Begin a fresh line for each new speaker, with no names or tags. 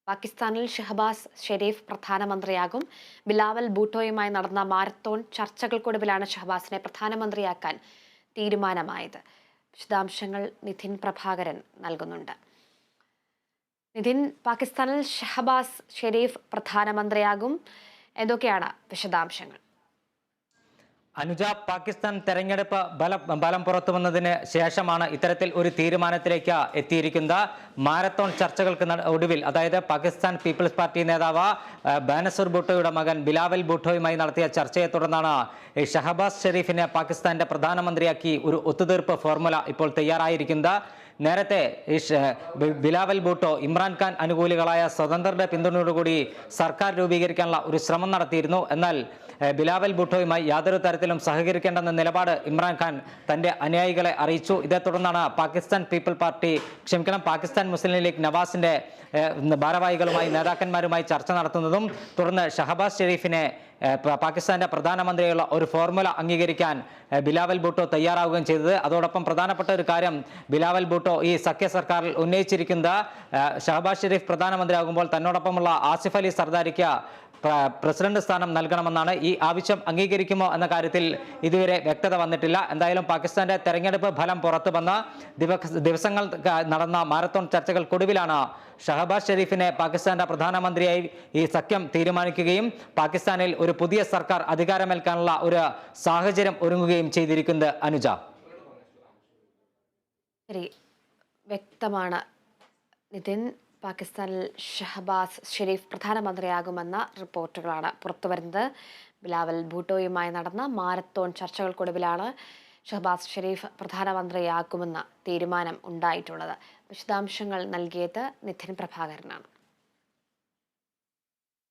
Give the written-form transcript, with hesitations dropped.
പാകിസ്ഥാനിൽ ഷഹബാസ് ഷെരീഫ് പ്രധാനമന്ത്രിയാകും. ബിലാവൽ ഭൂട്ടോയുമായി നടന്ന മാരത്തോൺ ചർച്ചകൾക്കൊടുവിലാണ് ഷഹബാസിനെ പ്രധാനമന്ത്രിയാക്കാൻ തീരുമാനമായത്. വിശദാംശങ്ങൾ നിധിൻ പ്രഭാകരൻ നൽകുന്നുണ്ട്. നിധിൻ, പാകിസ്ഥാനിൽ ഷഹബാസ് ഷെരീഫ് പ്രധാനമന്ത്രിയാകും. എന്തൊക്കെയാണ് വിശദാംശങ്ങൾ?
അനുജ, പാകിസ്ഥാൻ തെരഞ്ഞെടുപ്പ് ബലം പുറത്തു വന്നതിന് ശേഷമാണ് ഇത്തരത്തിൽ ഒരു തീരുമാനത്തിലേക്ക് എത്തിയിരിക്കുന്നത്. മാരത്തോൺ ചർച്ചകൾക്ക് ഒടുവിൽ, അതായത് പാകിസ്ഥാൻ പീപ്പിൾസ് പാർട്ടി നേതാവ് ബാനസർ ഭൂട്ടോയുടെ മകൻ ബിലാവൽ ഭൂട്ടോയുമായി നടത്തിയ ചർച്ചയെ തുടർന്നാണ് ഷഹബാസ് ഷെരീഫിനെ പാകിസ്ഥാന്റെ പ്രധാനമന്ത്രിയാക്കി ഒരു ഒത്തുതീർപ്പ് ഫോർമുല ഇപ്പോൾ തയ്യാറായിരിക്കുന്നത്. നേരത്തെ ബിലാവൽ ഭൂട്ടോ ഇമ്രാൻഖാൻ അനുകൂലികളായ സ്വതന്ത്രരുടെ പിന്തുണയോടുകൂടി സർക്കാർ രൂപീകരിക്കാനുള്ള ഒരു ശ്രമം നടത്തിയിരുന്നു. എന്നാൽ ബിലാവൽ ഭൂട്ടോയുമായി യാതൊരു തരത്തിലും സഹകരിക്കേണ്ടെന്ന നിലപാട് ഇമ്രാൻഖാൻ തന്റെ അനുയായികളെ അറിയിച്ചു. ഇതേ തുടർന്നാണ് പാകിസ്ഥാൻ മുസ്ലിം ലീഗ് നവാസിന്റെ ഭാരവാഹികളുമായി നേതാക്കന്മാരുമായി ചർച്ച നടത്തുന്നതും തുടർന്ന് ഷഹബാസ് ഷെരീഫിനെ പാകിസ്ഥാന്റെ പ്രധാനമന്ത്രിയുള്ള ഒരു ഫോർമുല അംഗീകരിക്കാൻ ബിലാവൽ ഭൂട്ടോ തയ്യാറാവുകയും ചെയ്തത്. അതോടൊപ്പം പ്രധാനപ്പെട്ട ഒരു കാര്യം, ബിലാവൽ ഭൂട്ടോ ഈ സഖ്യ സർക്കാരിൽ ഉന്നയിച്ചിരിക്കുന്നത് ഷഹബാസ് ഷെരീഫ് പ്രധാനമന്ത്രിയാകുമ്പോൾ തന്നോടൊപ്പമുള്ള ആസിഫ് അലി സർദാരിക്ക് പ്രസിഡന്റ് സ്ഥാനം നൽകണമെന്നാണ്. ഈ ആവശ്യം അംഗീകരിക്കുമോ എന്ന കാര്യത്തിൽ ഇതുവരെ വ്യക്തത വന്നിട്ടില്ല. എന്തായാലും പാകിസ്ഥാന്റെ തെരഞ്ഞെടുപ്പ് ഫലം പുറത്തു വന്ന ദിവസങ്ങൾ നടന്ന മാരത്തോൺ ചർച്ചകൾക്കൊടുവിലാണ് ഷഹബാസ് ഷെരീഫിനെ പാകിസ്ഥാന്റെ പ്രധാനമന്ത്രിയായി ഈ സഖ്യം തീരുമാനിക്കുകയും പാകിസ്ഥാനിൽ ഒരു പുതിയ സർക്കാർ അധികാരമേൽക്കാനുള്ള ഒരു സാഹചര്യം ഒരുങ്ങുകയും ചെയ്തിരിക്കുന്നത്. അനുജ,
വ്യക്തമാണ് നിതിൻ. പാകിസ്ഥാനിൽ ഷഹബാസ് ഷെരീഫ് പ്രധാനമന്ത്രിയാകുമെന്ന റിപ്പോർട്ടുകളാണ് പുറത്തുവരുന്നത്. ബിലാവൽ ഭൂട്ടോയുമായി നടന്ന മാരത്തോൺ ചർച്ചകൾക്കൊടുവിലാണ് ഷഹബാസ് ഷെരീഫ് പ്രധാനമന്ത്രിയാകുമെന്ന തീരുമാനം ഉണ്ടായിട്ടുള്ളത്. വിശദാംശങ്ങൾ നൽകിയത് നിധിൻ പ്രഭാകരനാണ്.